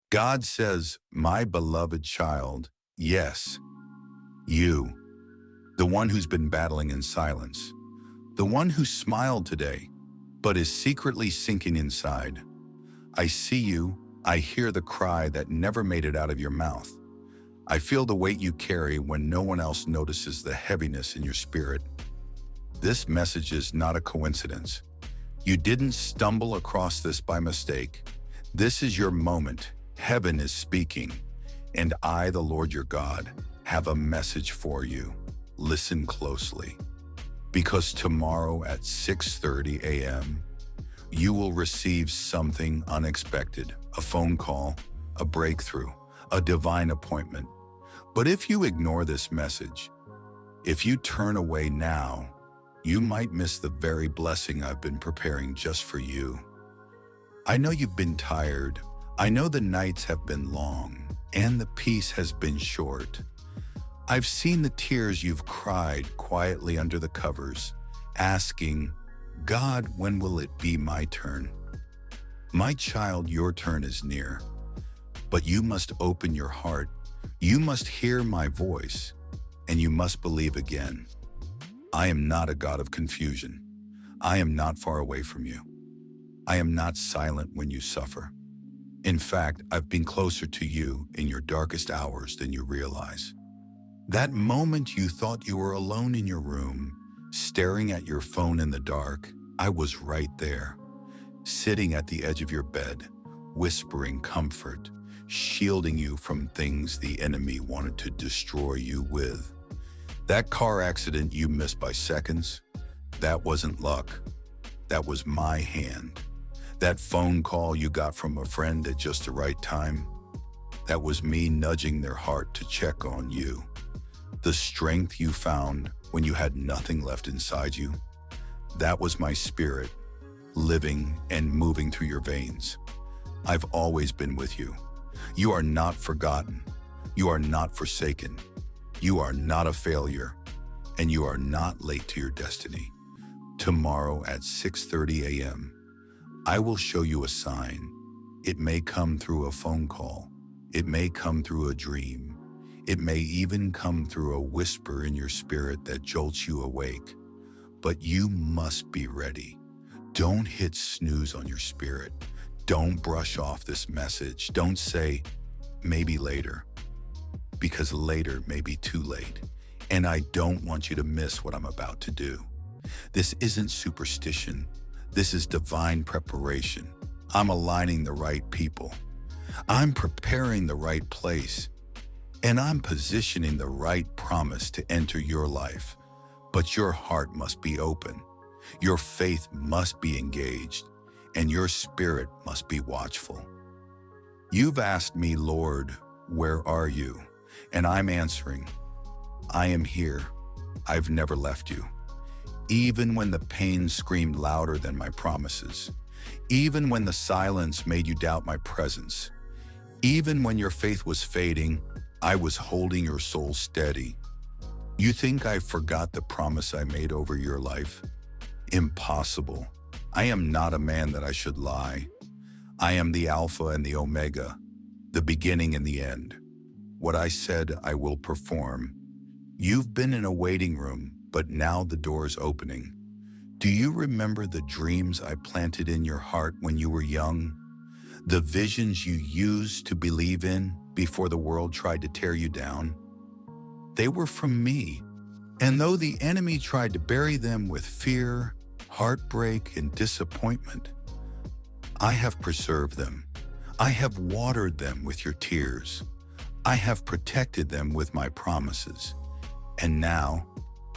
God says, my beloved child, yes, you, the one who's been battling in silence, the one who smiled today, but is secretly sinking inside. I see you, I hear the cry that never made it out of your mouth. I feel the weight you carry when no one else notices the heaviness in your spirit. This message is not a coincidence. You didn't stumble across this by mistake. This is your moment. Heaven is speaking, and I, the Lord your God, have a message for you. Listen closely, because tomorrow at 6:30 a.m., you will receive something unexpected, a phone call, a breakthrough, a divine appointment. But if you ignore this message, if you turn away now, you might miss the very blessing I've been preparing just for you. I know you've been tired. I know the nights have been long and the peace has been short. I've seen the tears you've cried quietly under the covers, asking, God, when will it be my turn? My child, your turn is near, but you must open your heart. You must hear my voice, and you must believe again. I am not a God of confusion. I am not far away from you. I am not silent when you suffer. In fact, I've been closer to you in your darkest hours than you realize. That moment you thought you were alone in your room, staring at your phone in the dark, I was right there, sitting at the edge of your bed, whispering comfort, shielding you from things the enemy wanted to destroy you with. That car accident you missed by seconds, that wasn't luck. That was my hand. That phone call you got from a friend at just the right time, that was me nudging their heart to check on you. The strength you found when you had nothing left inside you, that was my spirit, living and moving through your veins. I've always been with you. You are not forgotten. You are not forsaken. You are not a failure, and you are not late to your destiny. Tomorrow at 6:30 a.m., I will show you a sign. It may come through a phone call. It may come through a dream. It may even come through a whisper in your spirit that jolts you awake. But you must be ready. Don't hit snooze on your spirit. Don't brush off this message. Don't say, maybe later, because later may be too late. And I don't want you to miss what I'm about to do. This isn't superstition. This is divine preparation. I'm aligning the right people. I'm preparing the right place. And I'm positioning the right promise to enter your life. But your heart must be open. Your faith must be engaged. And your spirit must be watchful. You've asked me, Lord, where are you? And I'm answering, I am here. I've never left you. Even when the pain screamed louder than my promises, even when the silence made you doubt my presence, even when your faith was fading, I was holding your soul steady. You think I forgot the promise I made over your life? Impossible. I am not a man that I should lie. I am the Alpha and the Omega, the beginning and the end. What I said, I will perform. You've been in a waiting room, but now the door's opening. Do you remember the dreams I planted in your heart when you were young? The visions you used to believe in before the world tried to tear you down? They were from me. And though the enemy tried to bury them with fear, heartbreak, and disappointment, I have preserved them. I have watered them with your tears. I have protected them with my promises. And now,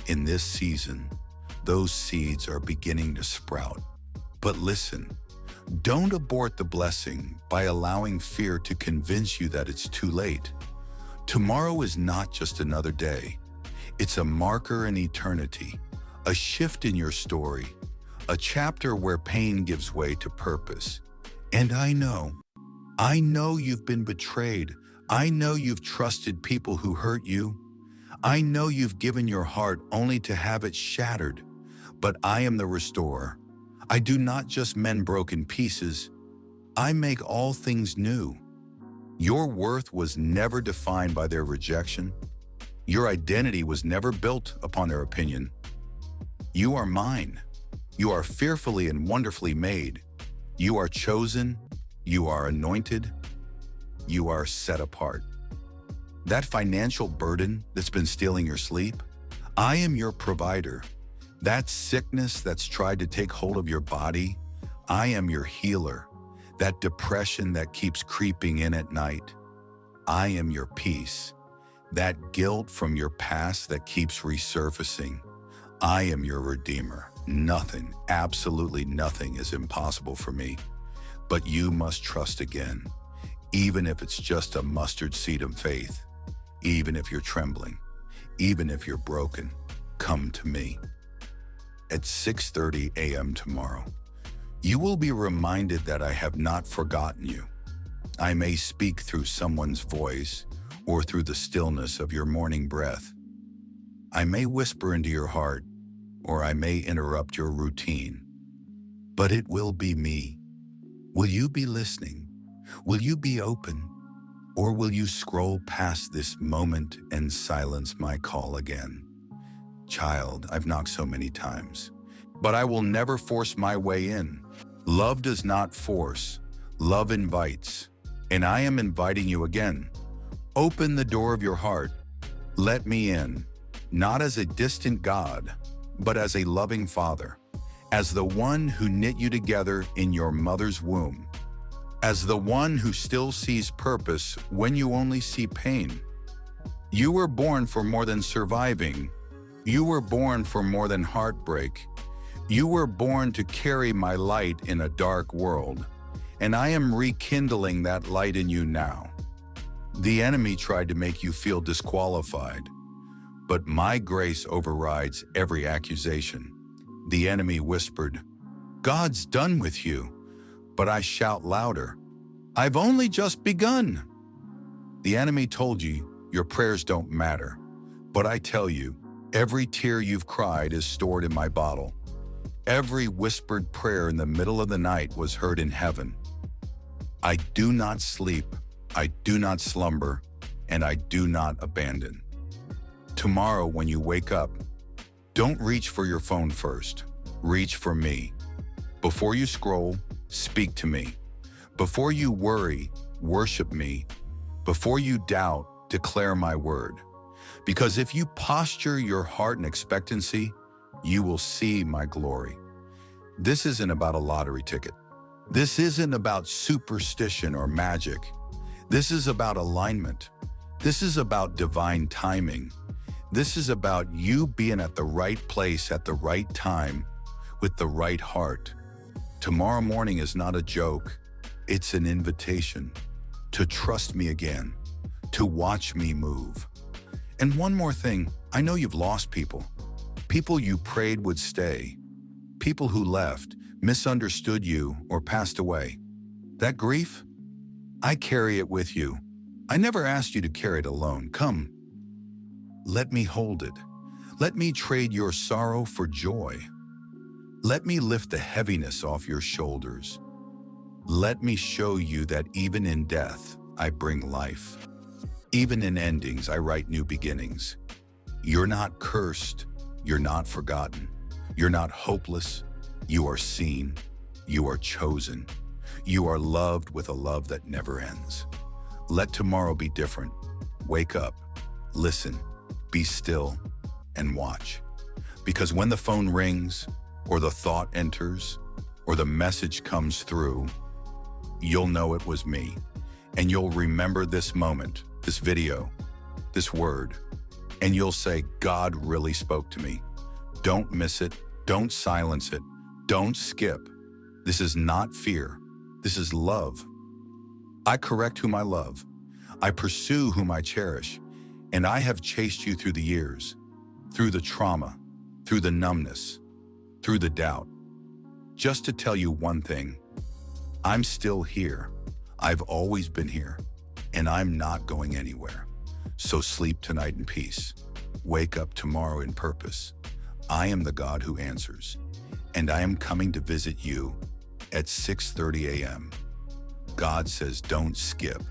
in this season, those seeds are beginning to sprout. But listen, don't abort the blessing by allowing fear to convince you that it's too late. Tomorrow is not just another day. It's a marker in eternity, a shift in your story, a chapter where pain gives way to purpose. And I know you've been betrayed. I know you've trusted people who hurt you. I know you've given your heart only to have it shattered. But I am the restorer. I do not just mend broken pieces. I make all things new. Your worth was never defined by their rejection. Your identity was never built upon their opinion. You are mine. You are fearfully and wonderfully made. You are chosen. You are anointed. You are set apart. That financial burden that's been stealing your sleep, I am your provider. That sickness that's tried to take hold of your body, I am your healer. That depression that keeps creeping in at night, I am your peace. That guilt from your past that keeps resurfacing, I am your redeemer. Nothing, absolutely nothing is impossible for me. But you must trust again, even if it's just a mustard seed of faith, even if you're trembling, even if you're broken, come to me. At 6:30 a.m. tomorrow, you will be reminded that I have not forgotten you. I may speak through someone's voice or through the stillness of your morning breath. I may whisper into your heart, or I may interrupt your routine. But it will be me. Will you be listening? Will you be open? Or will you scroll past this moment and silence my call again? Child, I've knocked so many times, but I will never force my way in. Love does not force. Love invites. And I am inviting you again. Open the door of your heart. Let me in, not as a distant God, but as a loving Father, as the one who knit you together in your mother's womb, as the one who still sees purpose when you only see pain. You were born for more than surviving. You were born for more than heartbreak. You were born to carry my light in a dark world, and I am rekindling that light in you now. The enemy tried to make you feel disqualified, but my grace overrides every accusation. The enemy whispered, "God's done with you," but I shout louder, "I've only just begun." The enemy told you your prayers don't matter, but I tell you, every tear you've cried is stored in my bottle. Every whispered prayer in the middle of the night was heard in heaven. I do not sleep, I do not slumber, and I do not abandon. Tomorrow when you wake up, don't reach for your phone first. Reach for me. Before you scroll, speak to me. Before you worry, worship me. Before you doubt, declare my word. Because if you posture your heart in expectancy, you will see my glory. This isn't about a lottery ticket. This isn't about superstition or magic. This is about alignment. This is about divine timing. This is about you being at the right place at the right time with the right heart. Tomorrow morning is not a joke. It's an invitation to trust me again, to watch me move. And one more thing, I know you've lost people. People you prayed would stay. People who left, misunderstood you, or passed away. That grief? I carry it with you. I never asked you to carry it alone. Come, let me hold it. Let me trade your sorrow for joy. Let me lift the heaviness off your shoulders. Let me show you that even in death, I bring life. Even in endings, I write new beginnings. You're not cursed. You're not forgotten. You're not hopeless. You are seen. You are chosen. You are loved with a love that never ends. Let tomorrow be different. Wake up, listen, be still, and watch. Because when the phone rings, or the thought enters, or the message comes through, you'll know it was me. And you'll remember this moment, this video, this word, and you'll say, God really spoke to me. Don't miss it. Don't silence it. Don't skip. This is not fear. This is love. I correct whom I love. I pursue whom I cherish. And I have chased you through the years, through the trauma, through the numbness, through the doubt. Just to tell you one thing, I'm still here. I've always been here, and I'm not going anywhere. So sleep tonight in peace. Wake up tomorrow in purpose. I am the God who answers, and I am coming to visit you at 6:30 a.m. God says, don't skip.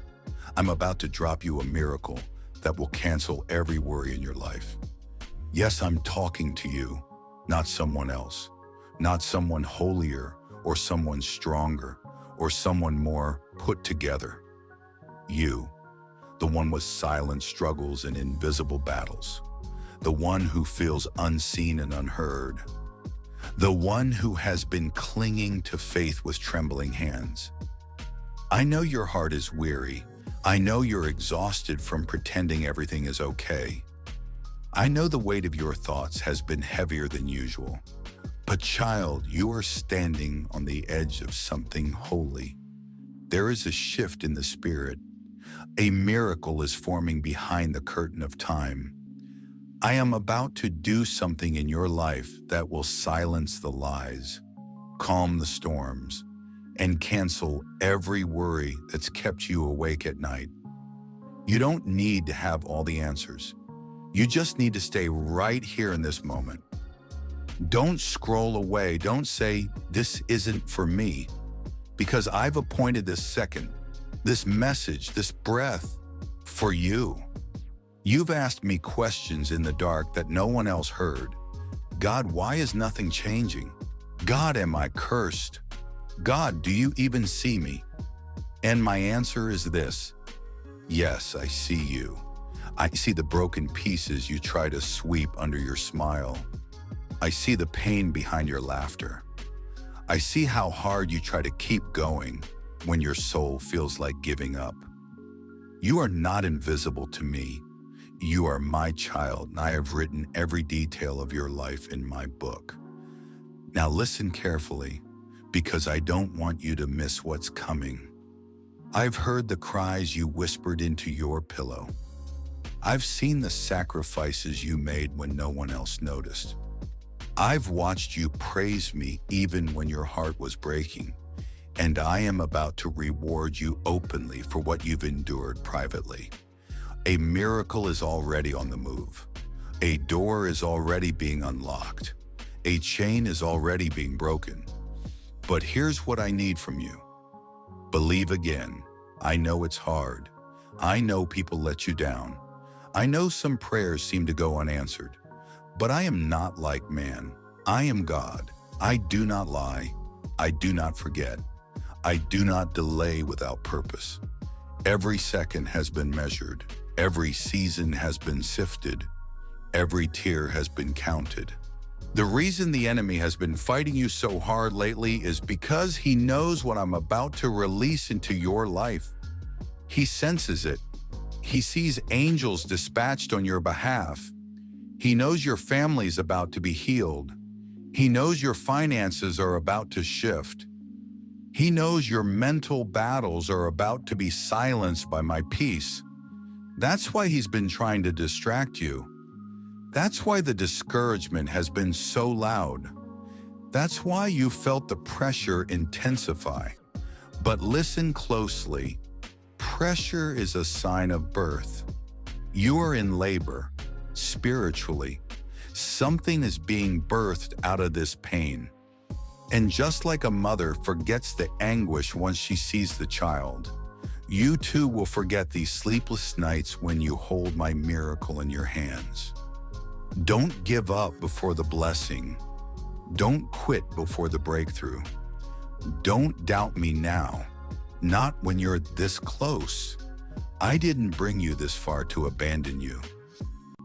I'm about to drop you a miracle that will cancel every worry in your life. Yes, I'm talking to you, not someone else, not someone holier or someone stronger or someone more put together. You, the one with silent struggles and invisible battles, the one who feels unseen and unheard, the one who has been clinging to faith with trembling hands. I know your heart is weary. I know you're exhausted from pretending everything is okay. I know the weight of your thoughts has been heavier than usual. But child, you are standing on the edge of something holy. There is a shift in the spirit. A miracle is forming behind the curtain of time. I am about to do something in your life that will silence the lies, calm the storms, and cancel every worry that's kept you awake at night. You don't need to have all the answers. You just need to stay right here in this moment. Don't scroll away. Don't say, "This isn't for me," because I've appointed this second, this message, this breath for you. You've asked me questions in the dark that no one else heard. God, why is nothing changing? God, am I cursed? God, do you even see me? And my answer is this: yes, I see you. I see the broken pieces you try to sweep under your smile. I see the pain behind your laughter. I see how hard you try to keep going when your soul feels like giving up. You are not invisible to me. You are my child, and I have written every detail of your life in my book. Now listen carefully, because I don't want you to miss what's coming. I've heard the cries you whispered into your pillow. I've seen the sacrifices you made when no one else noticed. I've watched you praise me even when your heart was breaking, and I am about to reward you openly for what you've endured privately. A miracle is already on the move. A door is already being unlocked. A chain is already being broken. But here's what I need from you. Believe again. I know it's hard. I know people let you down. I know some prayers seem to go unanswered. But I am not like man. I am God. I do not lie. I do not forget. I do not delay without purpose. Every second has been measured. Every season has been sifted. Every tear has been counted. The reason the enemy has been fighting you so hard lately is because he knows what I'm about to release into your life. He senses it. He sees angels dispatched on your behalf. He knows your family's about to be healed. He knows your finances are about to shift. He knows your mental battles are about to be silenced by my peace. That's why he's been trying to distract you. That's why the discouragement has been so loud. That's why you felt the pressure intensify. But listen closely. Pressure is a sign of birth. You are in labor. Spiritually, something is being birthed out of this pain. And just like a mother forgets the anguish once she sees the child, you too will forget these sleepless nights when you hold my miracle in your hands. Don't give up before the blessing. Don't quit before the breakthrough. Don't doubt me now, not when you're this close. I didn't bring you this far to abandon you.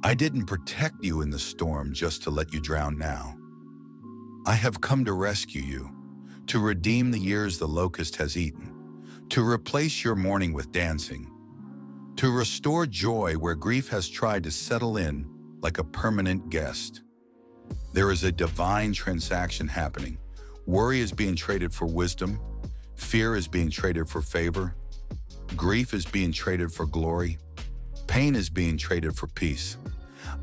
I didn't protect you in the storm just to let you drown now. I have come to rescue you, to redeem the years the locust has eaten, to replace your mourning with dancing, to restore joy where grief has tried to settle in like a permanent guest. There is a divine transaction happening. Worry is being traded for wisdom. Fear is being traded for favor. Grief is being traded for glory. Pain is being traded for peace.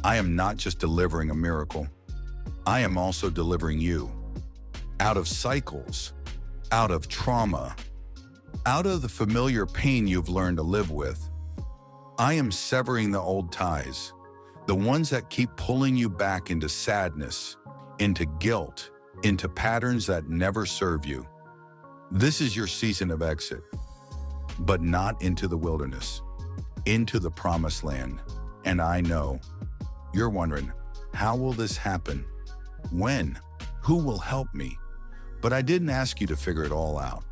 I am not just delivering a miracle. I am also delivering you out of cycles, out of trauma, out of the familiar pain you've learned to live with. I am severing the old ties, the ones that keep pulling you back into sadness, into guilt, into patterns that never serve you. This is your season of exit. but not into the wilderness, into the promised land. And I know you're wondering, how will this happen? When? Who will help me? But I didn't ask you to figure it all out.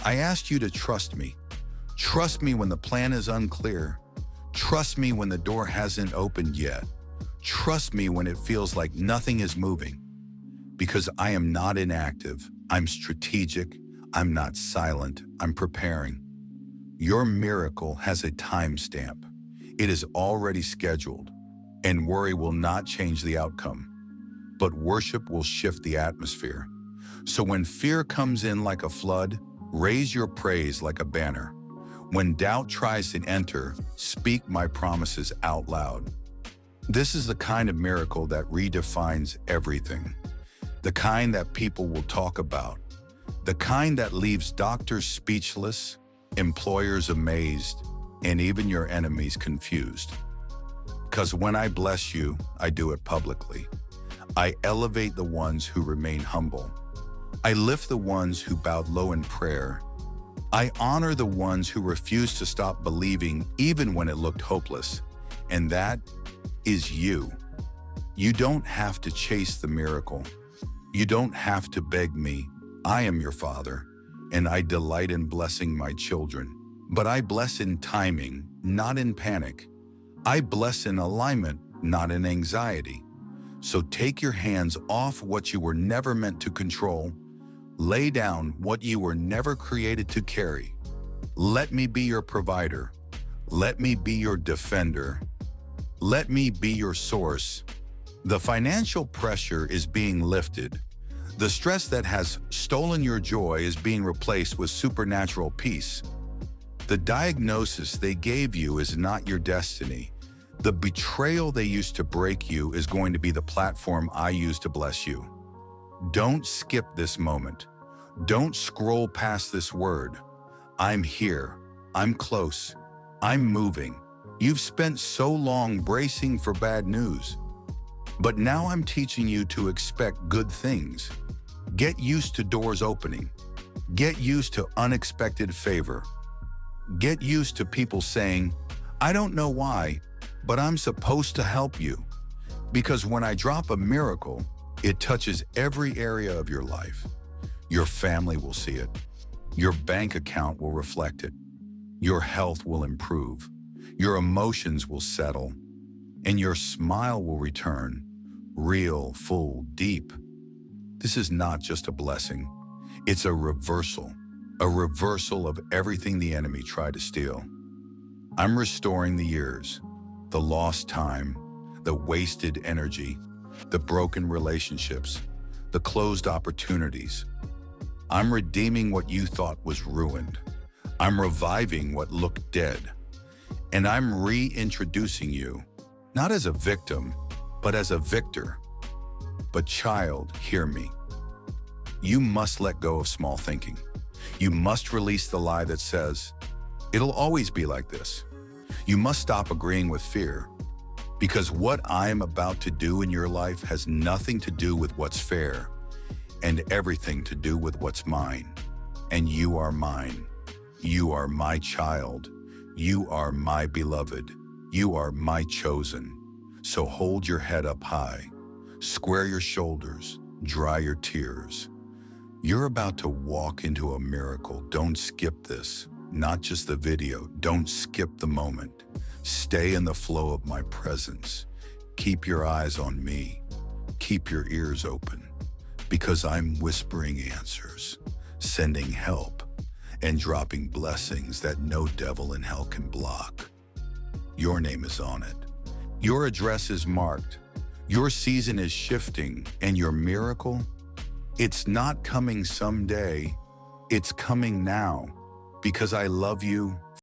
I asked you to trust me. Trust me when the plan is unclear. Trust me when the door hasn't opened yet. Trust me when it feels like nothing is moving. Because I am not inactive. I'm strategic. I'm not silent. I'm preparing. Your miracle has a timestamp. It is already scheduled, and worry will not change the outcome. But worship will shift the atmosphere. So when fear comes in like a flood, raise your praise like a banner. When doubt tries to enter, speak my promises out loud. This is the kind of miracle that redefines everything. The kind that people will talk about. The kind that leaves doctors speechless, employers amazed, and even your enemies confused. Because when I bless you, I do it publicly. I elevate the ones who remain humble. I lift the ones who bowed low in prayer. I honor the ones who refused to stop believing even when it looked hopeless. And that is you. You don't have to chase the miracle. You don't have to beg me. I am your Father, and I delight in blessing my children. But I bless in timing, not in panic. I bless in alignment, not in anxiety. So take your hands off what you were never meant to control. Lay down what you were never created to carry. Let me be your provider. Let me be your defender. Let me be your source. The financial pressure is being lifted. The stress that has stolen your joy is being replaced with supernatural peace. The diagnosis they gave you is not your destiny. The betrayal they used to break you is going to be the platform I use to bless you. Don't skip this moment. Don't scroll past this word. I'm here. I'm close. I'm moving. You've spent so long bracing for bad news. But now I'm teaching you to expect good things. Get used to doors opening. Get used to unexpected favor. Get used to people saying, I don't know why, but I'm supposed to help you. Because when I drop a miracle, it touches every area of your life. Your family will see it. Your bank account will reflect it. Your health will improve. Your emotions will settle. And your smile will return. Real, full, deep. This is not just a blessing. It's a reversal of everything the enemy tried to steal. I'm restoring the years, the lost time, the wasted energy, the broken relationships, the closed opportunities. I'm redeeming what you thought was ruined. I'm reviving what looked dead. And I'm reintroducing you, not as a victim, but as a victor. But child, hear me. You must let go of small thinking. You must release the lie that says, it'll always be like this. You must stop agreeing with fear. Because what I am about to do in your life has nothing to do with what's fair and everything to do with what's mine. And you are mine. You are my child. You are my beloved. You are my chosen. So hold your head up high. Square your shoulders. Dry your tears. You're about to walk into a miracle. Don't skip this. Not just the video. Don't skip the moment. Stay in the flow of my presence. Keep your eyes on me. Keep your ears open. Because I'm whispering answers, sending help, and dropping blessings that no devil in hell can block. Your name is on it. Your address is marked. Your season is shifting, and your miracle, it's not coming someday. It's coming now. Because I love you,